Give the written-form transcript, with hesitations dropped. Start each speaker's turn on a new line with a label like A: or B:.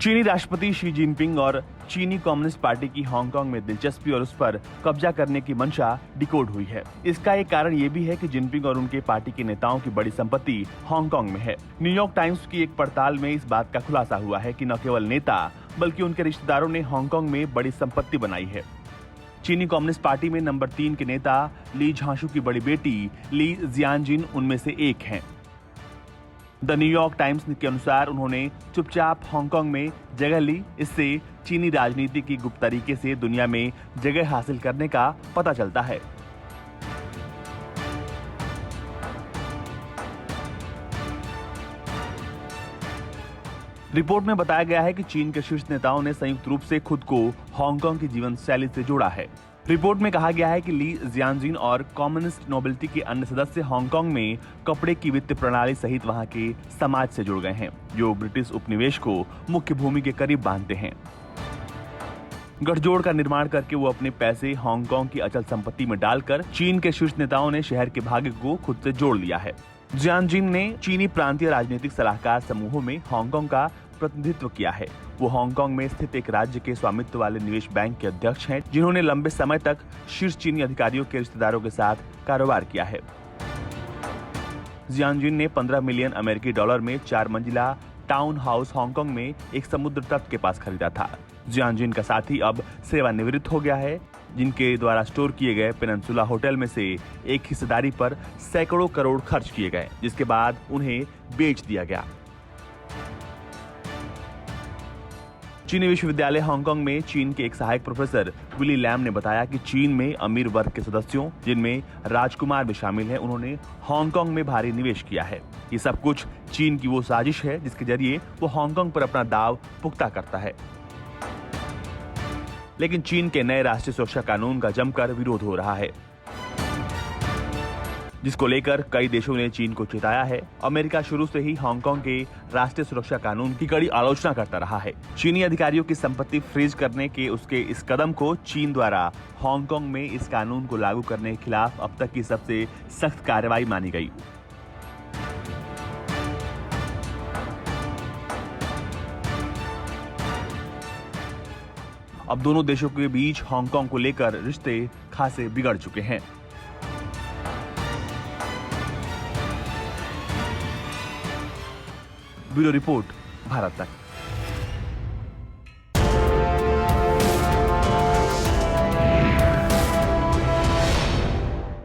A: चीनी राष्ट्रपति Xi Jinping और चीनी कम्युनिस्ट पार्टी की हांगकांग में दिलचस्पी और उस पर कब्जा करने की मंशा डिकोड हुई है। इसका एक कारण ये भी है कि जिनपिंग और उनके पार्टी के नेताओं की बड़ी संपत्ति हांगकांग में है। न्यूयॉर्क टाइम्स की एक पड़ताल में इस बात का खुलासा हुआ है कि न केवल नेता बल्कि उनके रिश्तेदारों ने हांगकांग में बड़ी संपत्ति बनाई है। चीनी कम्युनिस्ट पार्टी में नंबर 3 के नेता ली झांशू की बड़ी बेटी ली जियानजिन उनमें से एक हैं। द न्यूयॉर्क टाइम्स के अनुसार उन्होंने चुपचाप हांगकांग में जगह ली। इससे चीनी राजनीति की गुप्त तरीके से दुनिया में जगह हासिल करने का पता चलता है। रिपोर्ट में बताया गया है कि चीन के शीर्ष नेताओं ने संयुक्त रूप से खुद को हांगकांग की जीवन शैली से जोड़ा है। रिपोर्ट में कहा गया है कि ली जियानजिन और कम्युनिस्ट नोबिलिटी के अन्य सदस्य हांगकांग में कपड़े की वित्तीय प्रणाली सहित वहां के समाज से जुड़ गए हैं, जो ब्रिटिश उपनिवेश को मुख्य भूमि के करीब बांधते हैं। गठजोड़ का निर्माण करके वो अपने पैसे हांगकांग की अचल संपत्ति में डालकर चीन के शीर्ष नेताओं ने शहर के भाग्य को खुद से जोड़ लिया है। जियानजिन ने चीनी प्रांतीय राजनीतिक सलाहकार समूहों में हांगकांग का प्रतिनिधित्व किया है। वो हांगकांग में स्थित एक राज्य के स्वामित्व वाले निवेश बैंक के अध्यक्ष हैं, जिन्होंने लंबे समय तक शीर्ष चीनी अधिकारियों के रिश्तेदारों के साथ कारोबार किया है। जियानजिन ने 15 मिलियन अमेरिकी डॉलर में 4 मंजिला टाउन हाउस हांगकांग में एक समुद्र तट के पास खरीदा था। जियानजिन का साथी अब सेवानिवृत्त हो गया है, जिनके द्वारा स्टोर किए गए पेनिनसुला होटल में से एक हिस्सेदारी पर सैकड़ों करोड़ खर्च किए गए, जिसके बाद उन्हें बेच दिया गया। चीनी विश्वविद्यालय हांगकांग में चीन के एक सहायक प्रोफेसर विली लैम ने बताया कि चीन में अमीर वर्ग के सदस्यों, जिनमें राजकुमार भी शामिल हैं, उन्होंने हांगकांग में भारी निवेश किया है। ये सब कुछ चीन की वो साजिश है जिसके जरिए वो हांगकांग पर अपना दाव पुख्ता करता है। लेकिन चीन के नए राष्ट्रीय सुरक्षा कानून का जमकर विरोध हो रहा है, जिसको लेकर कई देशों ने चीन को चेताया है। अमेरिका शुरू से ही हांगकांग के राष्ट्रीय सुरक्षा कानून की कड़ी आलोचना करता रहा है। चीनी अधिकारियों की संपत्ति फ्रीज करने के उसके इस कदम को चीन द्वारा हांगकांग में इस कानून को लागू करने के खिलाफ अब तक की सबसे सख्त कार्रवाई मानी गई। अब दोनों देशों के बीच हांगकांग को लेकर रिश्ते खासे बिगड़ चुके हैं। ब्यूरो रिपोर्ट, भारत तक।